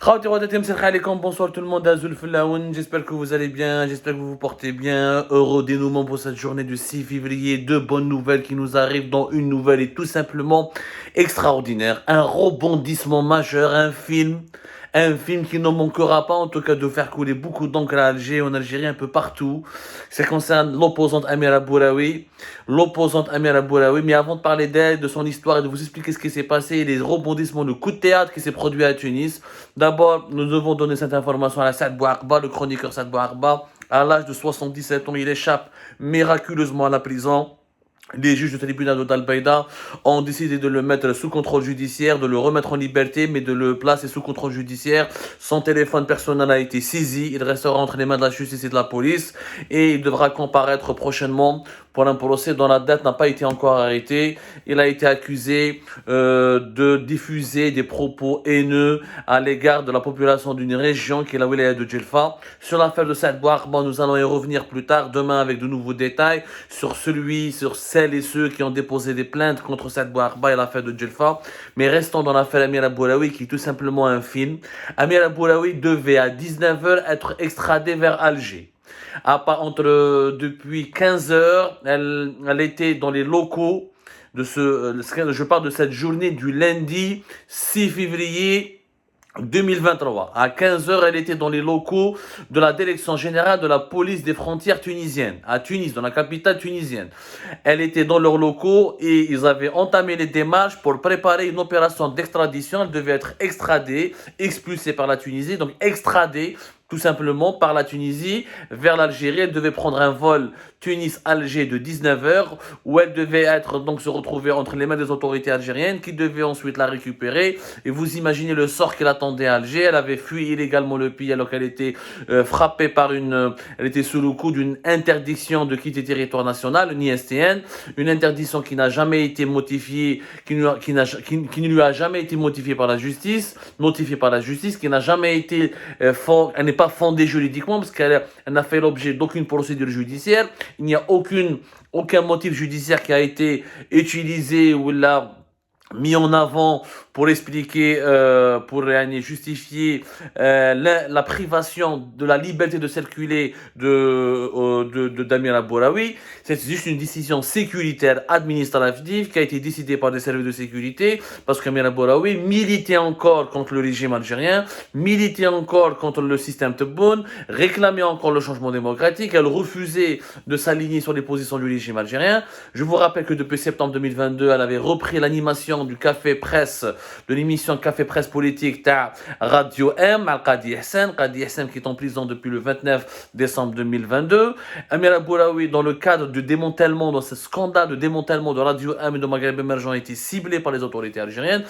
Bonsoir tout le monde, Azul Flaoun, j'espère que vous allez bien, j'espère que vous vous portez bien. Heureux dénouement pour cette journée du 6 février, deux bonnes nouvelles qui nous arrivent, dont une nouvelle est tout simplement extraordinaire. Un rebondissement majeur, un film qui ne manquera pas en tout cas de faire couler beaucoup d'encre à Alger, en Algérie, un peu partout. Ça concerne l'opposante Amira Bouraoui. Mais avant de parler d'elle, de son histoire et de vous expliquer ce qui s'est passé, les rebondissements, le coup de théâtre qui s'est produit à Tunis, d'abord, nous devons donner cette information à Saad Bouarba, le chroniqueur Saad Bouarba. À l'âge de 77 ans, il échappe miraculeusement à la prison. Les juges du tribunal d'Al-Baïda ont décidé de le mettre sous contrôle judiciaire, de le remettre en liberté, mais de le placer sous contrôle judiciaire. Son téléphone personnel a été saisi. Il restera entre les mains de la justice et de la police. Et il devra comparaître prochainement pour un procès dont la date n'a pas été encore arrêtée. Il a été accusé de diffuser des propos haineux à l'égard de la population d'une région qui est la wilaya de Djelfa. Sur l'affaire de Saad Bouarba, nous allons y revenir plus tard, demain, avec de nouveaux détails sur celles et ceux qui ont déposé des plaintes contre Saad Bouarba et l'affaire de Djelfa. Mais restons dans l'affaire Amira Bouraoui, qui est tout simplement un film. Amira Bouraoui devait à 19h être extradée vers Alger. Depuis 15h, elle était dans les locaux je parle de cette journée du lundi 6 février 2023. À 15h, elle était dans les locaux de la direction générale de la police des frontières tunisiennes, à Tunis, dans la capitale tunisienne. Elle était dans leurs locaux et ils avaient entamé les démarches pour préparer une opération d'extradition. Elle devait être extradée, expulsée par la Tunisie, donc extradée tout simplement par la Tunisie vers l'Algérie. Elle devait prendre un vol Tunis-Alger de 19h où elle devait se retrouver entre les mains des autorités algériennes qui devaient ensuite la récupérer. Et vous imaginez le sort qu'elle attendait à Alger. Elle avait fui illégalement le pays alors qu'elle était frappée elle était sous le coup d'une interdiction de quitter territoire national, une ISTN, une interdiction qui n'a jamais été notifiée par la justice, qui n'a jamais été elle n'est pas fondée juridiquement parce qu'elle n'a fait l'objet d'aucune procédure judiciaire. Il n'y a aucun motif judiciaire qui a été utilisé ou mis en avant pour expliquer, pour justifier la privation de la liberté de circuler de Damien Bouraoui. C'est juste une décision sécuritaire administrative qui a été décidée par des services de sécurité parce que Damien Bouraoui militait encore contre le régime algérien, militait encore contre le système Tebboune, réclamait encore le changement démocratique. Elle refusait de s'aligner sur les positions du régime algérien. Je vous rappelle que depuis septembre 2022, elle avait repris l'animation de l'émission Café Presse Politique ta Radio M, Qadi Hassan qui est en prison depuis le 29 décembre 2022. Amira Bouraoui, dans le cadre du démantèlement, dans ce scandale de démantèlement de Radio M et de Maghreb Émergent, a été ciblée par les autorités algériennes.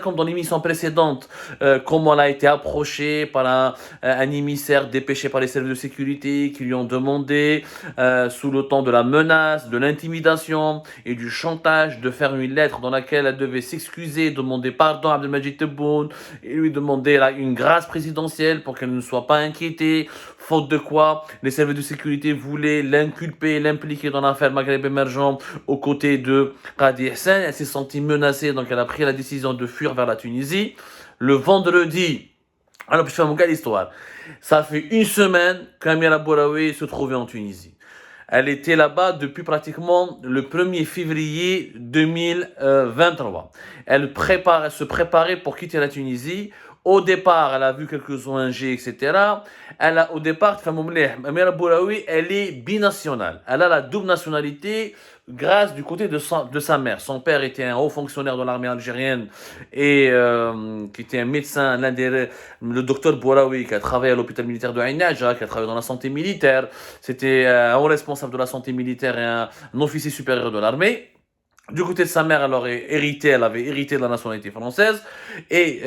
Comme dans l'émission précédente, comment elle a été approchée par un émissaire dépêché par les services de sécurité qui lui ont demandé, sous le ton de la menace, de l'intimidation et du chantage, de faire une lettre dans laquelle elle devait s'excuser, demander pardon à Abdelmajid Tebboune et lui demander une grâce présidentielle pour qu'elle ne soit pas inquiétée, faute de quoi les services de sécurité voulaient l'impliquer dans l'affaire Maghreb Émergent aux côtés de Qadi Hassan. Elle s'est sentie menacée, donc elle a pris la décision de fuir vers la Tunisie. Le vendredi, alors je fais mon gars l'histoire, ça fait une semaine qu'Amira Bouraoui se trouvait en Tunisie. Elle était là-bas depuis pratiquement le 1er février 2023. Elle se préparait pour quitter la Tunisie. Au départ, elle a vu quelques ONG, etc. Au départ, Amira Bouraoui, elle est binationale. Elle a la double nationalité grâce du côté de sa mère. Son père était un haut fonctionnaire de l'armée algérienne et qui était un médecin, le docteur Bouraoui, qui a travaillé à l'hôpital militaire de Ain Nadja, qui a travaillé dans la santé militaire. C'était un haut responsable de la santé militaire et un officier supérieur de l'armée. Du côté de sa mère, elle avait hérité de la nationalité française. Et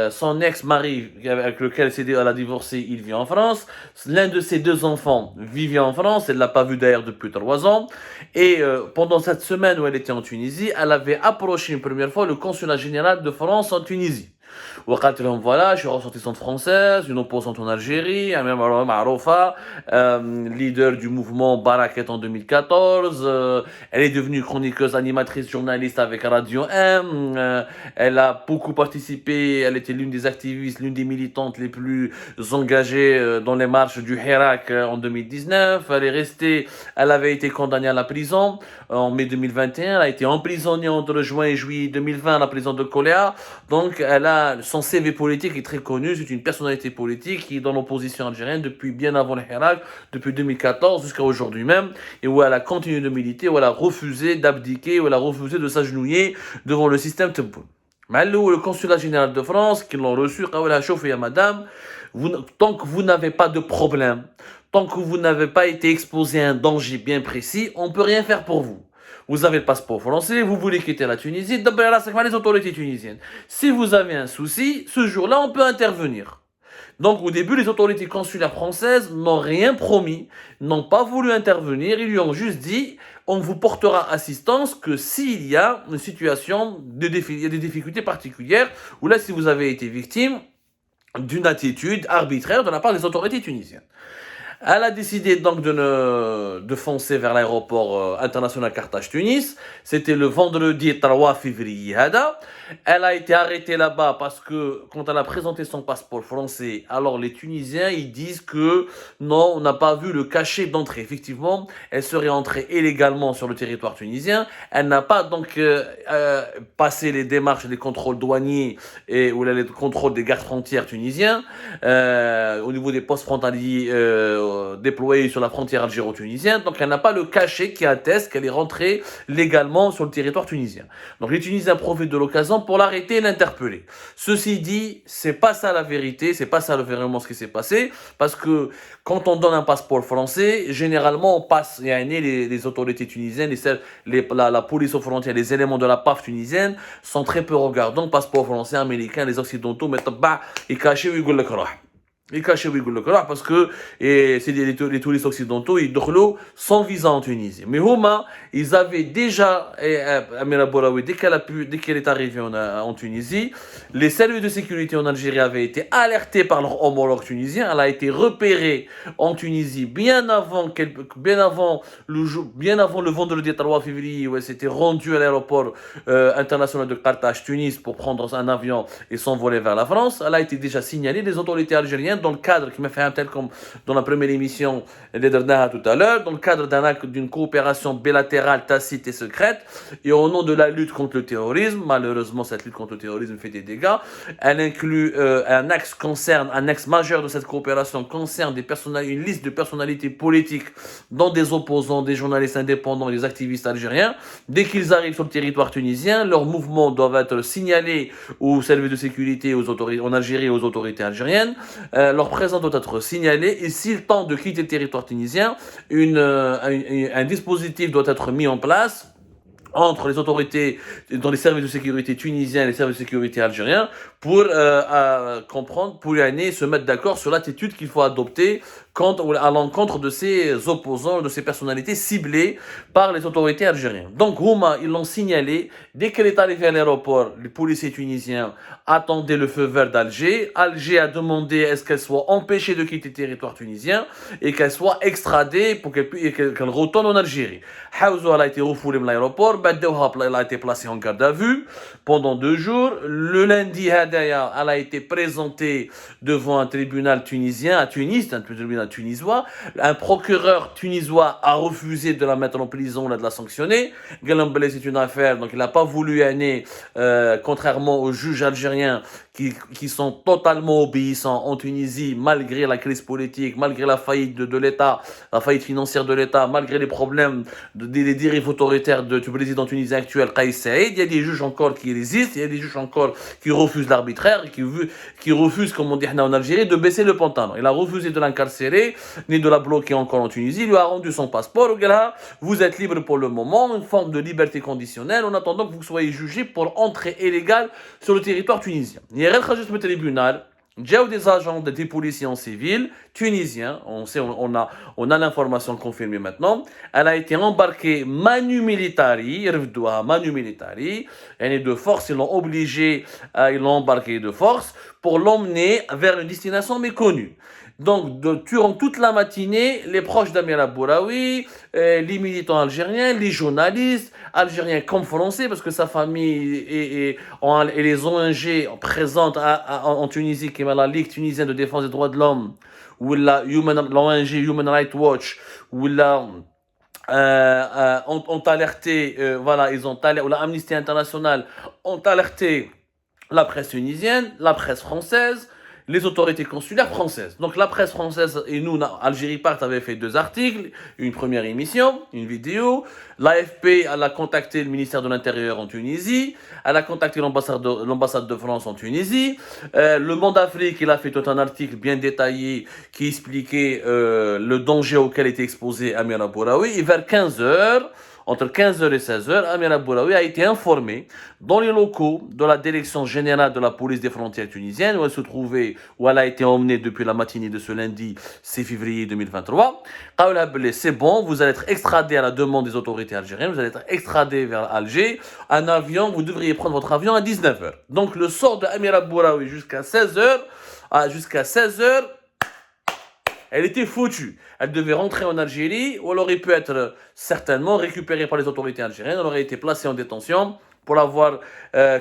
son ex-mari, avec lequel elle a divorcé, il vit en France. L'un de ses deux enfants vivait en France. Elle ne l'a pas vu d'ailleurs depuis 3 ans. Et pendant cette semaine où elle était en Tunisie, elle avait approché une première fois le consulat général de France en Tunisie. وقالت لهم voilà, je suis ressortissante française, une opposante en Algérie, Maroufa, leader du mouvement Barakat en 2014, elle est devenue chroniqueuse, animatrice, journaliste avec Radio M, elle a beaucoup participé, elle était l'une des activistes, l'une des militantes les plus engagées dans les marches du Hirak en 2019, elle avait été condamnée à la prison en mai 2021, elle a été emprisonnée entre juin et juillet 2020 à la prison de Koléa. Donc son CV politique est très connu, c'est une personnalité politique qui est dans l'opposition algérienne depuis bien avant le Hirak, depuis 2014 jusqu'à aujourd'hui même, et où elle a continué de militer, où elle a refusé d'abdiquer, où elle a refusé de s'agenouiller devant le système Tebboune. Le consulat général de France, qui l'ont reçu, madame, tant que vous n'avez pas de problème, tant que vous n'avez pas été exposé à un danger bien précis, on ne peut rien faire pour vous. Vous avez le passeport français, vous voulez quitter la Tunisie, les autorités tunisiennes. Si vous avez un souci, ce jour-là, on peut intervenir. Donc au début, les autorités consulaires françaises n'ont rien promis, n'ont pas voulu intervenir, ils lui ont juste dit on vous portera assistance que s'il y a une situation des difficultés particulières, ou là si vous avez été victime d'une attitude arbitraire de la part des autorités tunisiennes. Elle a décidé donc de foncer vers l'aéroport international Carthage-Tunis. C'était le vendredi 3 février. Elle a été arrêtée là-bas parce que quand elle a présenté son passeport français, alors les Tunisiens ils disent que non, on n'a pas vu le cachet d'entrée. Effectivement, elle serait entrée illégalement sur le territoire tunisien. Elle n'a pas donc passé les démarches des contrôles douaniers ou les contrôles des gardes frontières tunisiens au niveau des postes frontaliers déployés sur la frontière algéro-tunisienne. Donc elle n'a pas le cachet qui atteste qu'elle est rentrée légalement sur le territoire tunisien. Donc les Tunisiens profitent de l'occasion pour l'arrêter et l'interpeller. Ceci dit, c'est pas ça la vérité, c'est pas ça vraiment ce qui s'est passé, parce que quand on donne un passeport français, généralement on passe, les autorités tunisiennes, la police aux frontières, les éléments de la PAF tunisienne sont très peu regardants. Passeport français, américain, les occidentaux mettent bah et cachés, ils gueulent ils cachent parce que c'est les touristes occidentaux ils dorment sans visa en Tunisie. Mais Homa, ils avaient déjà Amira Bouraoui dès qu'elle est arrivée en Tunisie, les services de sécurité en Algérie avaient été alertés par leur homologue tunisien. Elle a été repérée en Tunisie bien avant le vendredi 3 février où elle s'était rendue à l'aéroport international de Carthage-Tunis pour prendre un avion et s'envoler vers la France. Elle a été déjà signalée des autorités algériennes dans le cadre qui m'a fait un tel comme dans la première émission tout à l'heure, dans le cadre d'une coopération bilatérale tacite et secrète, et au nom de la lutte contre le terrorisme. Malheureusement, cette lutte contre le terrorisme fait des dégâts. Elle inclut un axe majeur de cette coopération concerne une liste de personnalités politiques, dont des opposants, des journalistes indépendants, des activistes algériens. Dès qu'ils arrivent sur le territoire tunisien, leurs mouvements doivent être signalés aux services de sécurité en Algérie et aux autorités algériennes. Leur présence doit être signalée et s'ils tentent de quitter le territoire tunisien, un dispositif doit être mis en place entre les autorités, dans les services de sécurité tunisiens et les services de sécurité algériens pour comprendre, pour se mettre d'accord sur l'attitude qu'il faut adopter à l'encontre de ces opposants, de ces personnalités ciblées par les autorités algériennes. Donc, Houma, ils l'ont signalé. Dès qu'elle est arrivée à l'aéroport, les policiers tunisiens attendaient le feu vert d'Alger. Alger a demandé à ce qu'elle soit empêchée de quitter le territoire tunisien et qu'elle soit extradée pour qu'elle retourne en Algérie. Haouzou, elle a été refoulée de l'aéroport. Badouha, elle a été placée en garde à vue pendant 2 jours. Le lundi, elle a été présentée devant un tribunal tunisien à Tunis, un tribunal tunisois. Un procureur tunisois a refusé de la mettre en prison, de la sanctionner. Galambele, c'est une affaire, donc il n'a pas voulu contrairement aux juges algériens qui sont totalement obéissants en Tunisie, malgré la crise politique, malgré la faillite de l'État, la faillite financière de l'État, malgré les problèmes des dérives autoritaires du président tunisien actuel, Kais Saïd. Il y a des juges encore qui résistent, il y a des juges encore qui refusent l'arbitraire, qui refusent, comme on dit en Algérie, de baisser le pantalon. Il a refusé de l'incarcérer, ni de la bloquer encore en Tunisie. Il lui a rendu son passeport. Vous êtes libre pour le moment, une forme de liberté conditionnelle, en attendant que vous soyez jugé pour entrée illégale sur le territoire tunisien. Le tribunal J'ai des agents, des policiers en civil, tunisiens, on sait, on a l'information confirmée maintenant. Elle a été embarquée manu militari, et de force, ils l'ont obligée, ils l'ont embarquée de force pour l'emmener vers une destination méconnue. Donc, durant toute la matinée, les proches d'Amir Abouraoui, les militants algériens, les journalistes algériens comme français, parce que sa famille et les ONG présentes en Tunisie, qui est la Ligue tunisienne de défense des droits de l'homme, ou l'ONG Human Rights Watch, ou ont alerté, voilà, ils ont alerté, ou la Amnesty International ont alerté la presse tunisienne, la presse française, les autorités consulaires françaises. Donc la presse française et nous, Algérie Part avait fait 2 articles, une première émission, une vidéo. L'AFP, elle a contacté le ministère de l'Intérieur en Tunisie, elle a contacté l'ambassade de France en Tunisie. Le Monde Afrique, il a fait tout un article bien détaillé qui expliquait le danger auquel était exposé Amir Abouraoui. Et vers 15h, entre 15h et 16h, Amir Abouraoui a été informé dans les locaux de la direction générale de la police des frontières tunisiennes où elle se trouvait, où elle a été emmenée depuis la matinée de ce lundi 6 février 2023. C'est bon, vous allez être extradé à la demande des autorités algériennes, vous allez être extradé vers Alger. Un avion, vous devriez prendre votre avion à 19h. Donc le sort de Amir Abouraoui jusqu'à 16h, elle était foutue. Elle devait rentrer en Algérie, où elle aurait pu être certainement récupérée par les autorités algériennes. Elle aurait été placée en détention pour avoir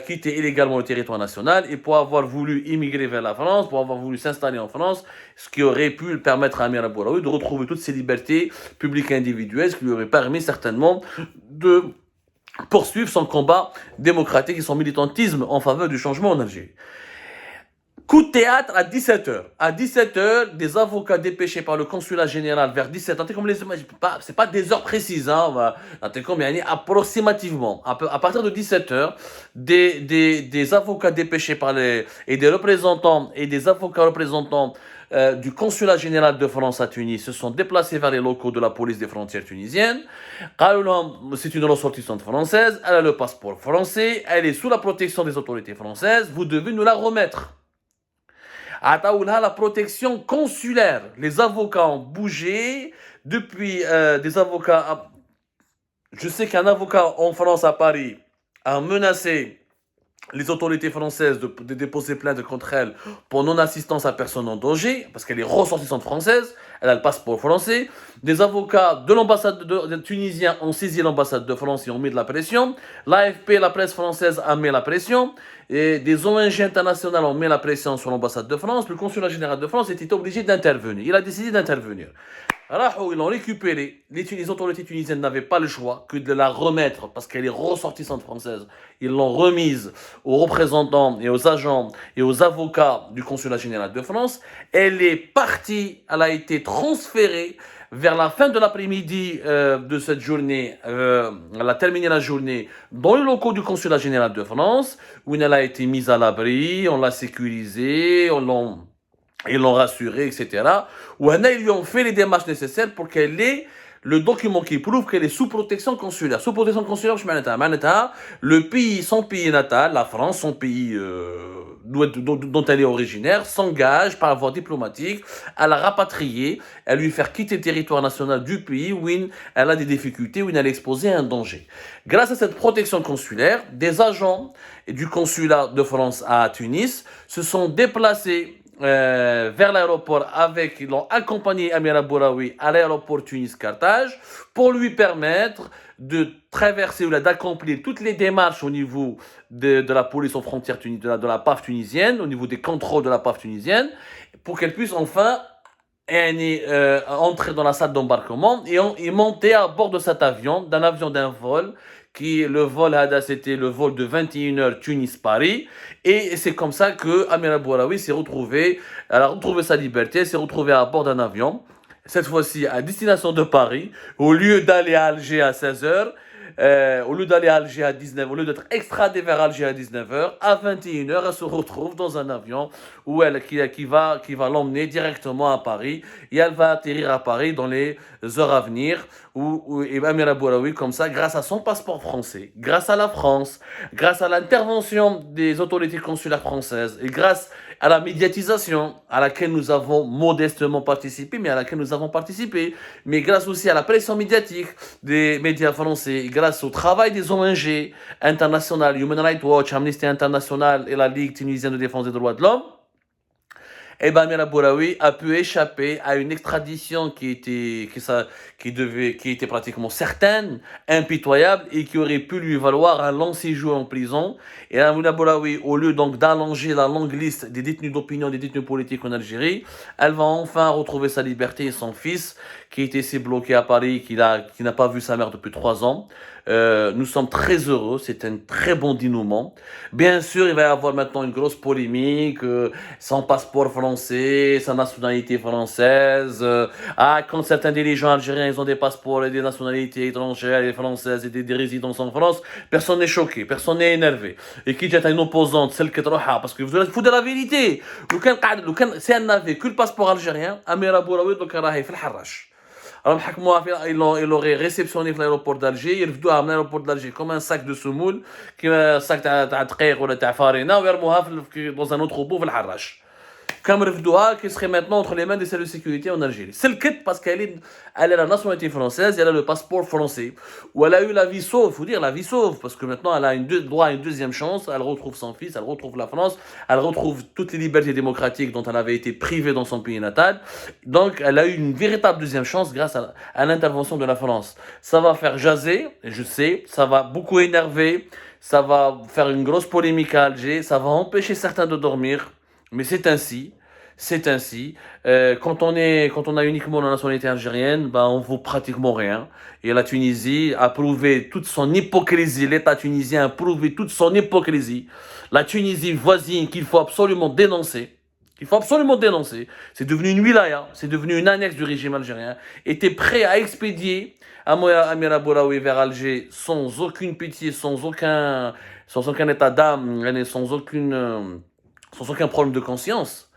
quitté illégalement le territoire national et pour avoir voulu immigrer vers la France, pour avoir voulu s'installer en France, ce qui aurait pu permettre à Amir Abouraoui de retrouver toutes ses libertés publiques et individuelles, ce qui lui aurait permis certainement de poursuivre son combat démocratique et son militantisme en faveur du changement en Algérie. Coup de théâtre à 17h. À 17h, des avocats dépêchés par le consulat général vers 17h. Comme c'est pas des heures précises, hein. Approximativement. À partir de 17h, des avocats dépêchés par des représentants et des avocats représentants du consulat général de France à Tunis se sont déplacés vers les locaux de la police des frontières tunisiennes. C'est une ressortissante française, elle a le passeport français, elle est sous la protection des autorités françaises, vous devez nous la remettre. À Taoula, la protection consulaire. Les avocats ont bougé depuis des avocats. Je sais qu'un avocat en France à Paris a menacé les autorités françaises de déposer plainte contre elle pour non-assistance à personne en danger, parce qu'elle est ressortissante française, elle a le passeport français. Des avocats de l'ambassade de tunisiens ont saisi l'ambassade de France et ont mis de la pression. L'AFP, la presse française, a mis la pression. Et des ONG internationales ont mis la pression sur l'ambassade de France. Le consulat général de France était obligé d'intervenir. Il a décidé d'intervenir. Ils l'ont récupéré. Les autorités tunisiennes n'avaient pas le choix que de la remettre parce qu'elle est ressortissante française. Ils l'ont remise aux représentants et aux agents et aux avocats du consulat général de France. Elle est partie, elle a été transférée vers la fin de l'après-midi de cette journée. Elle a terminé la journée dans les locaux du consulat général de France où elle a été mise à l'abri, on l'a sécurisée, ils l'ont rassuré, etc. Où ils lui ont fait les démarches nécessaires pour qu'elle ait le document qui prouve qu'elle est sous protection consulaire. Sous protection consulaire, le pays, son pays natal, la France, son pays dont elle est originaire, s'engage par la voie diplomatique à la rapatrier, à lui faire quitter le territoire national du pays où elle a des difficultés, où elle est exposée à un danger. Grâce à cette protection consulaire, des agents du consulat de France à Tunis se sont déplacés vers l'aéroport ils ont accompagné Amir Abouraoui à l'aéroport Tunis-Carthage pour lui permettre de traverser ou d'accomplir toutes les démarches au niveau de la police aux frontières de la PAF tunisienne, au niveau des contrôles de la PAF tunisienne, pour qu'elle puisse enfin entrer dans la salle d'embarquement et monter à bord de cet avion, d'un vol le vol c'était le vol de 21h Tunis-Paris, et c'est comme ça que Amir Abouraoui elle a retrouvé sa liberté, elle s'est retrouvée à bord d'un avion, cette fois-ci à destination de Paris, au lieu d'aller à Alger à 16h, au lieu d'aller à Alger à 19h, au lieu d'être extradée vers Alger à 19h, à 21h, elle se retrouve dans un avion qui va l'emmener directement à Paris. Et elle va atterrir à Paris dans les heures à venir. Et Amira Bouraoui, comme ça, grâce à son passeport français, grâce à la France, grâce à l'intervention des autorités consulaires françaises et grâce à la médiatisation à laquelle nous avons modestement participé, mais à laquelle nous avons participé, mais grâce aussi à la pression médiatique des médias français, grâce au travail des ONG internationales, Human Rights Watch, Amnesty International et la Ligue tunisienne de défense des droits de l'homme, et ben Amira Bouraoui a pu échapper à une extradition qui était pratiquement certaine, impitoyable et qui aurait pu lui valoir un long séjour en prison. Et Amira Bouraoui, au lieu donc d'allonger la longue liste des détenus d'opinion, des détenus politiques en Algérie, elle va enfin retrouver sa liberté et son fils qui était ici bloqué à Paris, qui n'a pas vu sa mère depuis 3 ans. Nous sommes très heureux, c'est un très bon dénouement. Bien sûr, il va y avoir maintenant une grosse polémique, son passeport français, sa nationalité française. Quand certains dirigeants algériens ils ont des passeports et des nationalités étrangères et françaises et des résidences en France, personne n'est choqué, personne n'est énervé. Et qui jette une opposante, celle qui est parce que vous faut de la vérité. Si elle n'avait que le passeport algérien, Amira Bouraoui, donc elle a fait le harrache. Alors, il l'aurait réceptionné à l'aéroport d'Alger, il refdouha à l'aéroport d'Alger comme un sac de semoule, comme un sac de trèque ou de farina, et dans un autre robot, il harrache. Comme Refdoua, qui serait maintenant entre les mains des services de sécurité en Algérie. C'est le kit parce qu'elle a la nationalité française et elle a le passeport français. Ou elle a eu la vie sauve, il faut dire la vie sauve, parce que maintenant elle a droit à une deuxième chance, elle retrouve son fils, elle retrouve la France, elle retrouve toutes les libertés démocratiques dont elle avait été privée dans son pays natal. Donc elle a eu une véritable deuxième chance grâce à l'intervention de la France. Ça va faire jaser, je sais, ça va beaucoup énerver, ça va faire une grosse polémique à Alger, ça va empêcher certains de dormir. Mais c'est ainsi, c'est ainsi. Quand on a uniquement la nationalité algérienne, ben on vaut pratiquement rien. Et la Tunisie a prouvé toute son hypocrisie. L'État tunisien a prouvé toute son hypocrisie. La Tunisie voisine qu'il faut absolument dénoncer. Il faut absolument dénoncer. C'est devenu une wilaya, c'est devenu une annexe du régime algérien. Était prêt à expédier Amira Bouraoui vers Alger sans aucune pitié, sans aucun état d'âme, sans aucun problème de conscience.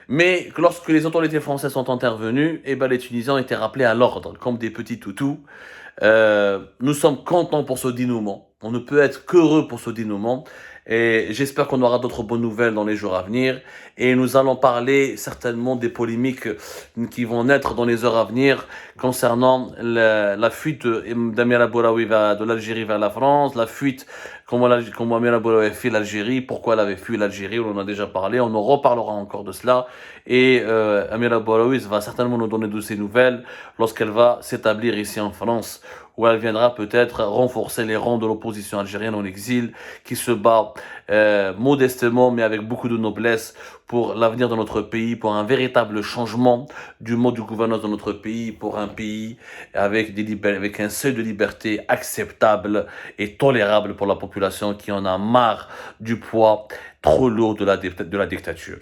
Mais lorsque les autorités françaises sont intervenues, eh ben les Tunisiens ont été rappelés à l'ordre, comme des petits toutous. Nous sommes contents pour ce dénouement. On ne peut être qu'heureux pour ce dénouement. Et j'espère qu'on aura d'autres bonnes nouvelles dans les jours à venir. Et nous allons parler certainement des polémiques qui vont naître dans les heures à venir concernant la fuite d'Amira Bouraoui de l'Algérie vers la France, la fuite, comment Amira Bouraoui a fait l'Algérie, pourquoi elle avait fui l'Algérie, on en a déjà parlé, on en reparlera encore de cela. Et Amira Bouraoui va certainement nous donner de ces nouvelles lorsqu'elle va s'établir ici en France, où elle viendra peut-être renforcer les rangs de l'opposition algérienne en exil, qui se bat modestement mais avec beaucoup de noblesse pour l'avenir de notre pays, pour un véritable changement du mode de gouvernance de notre pays, pour un pays avec un seuil de liberté acceptable et tolérable pour la population qui en a marre du poids trop lourd de la dictature.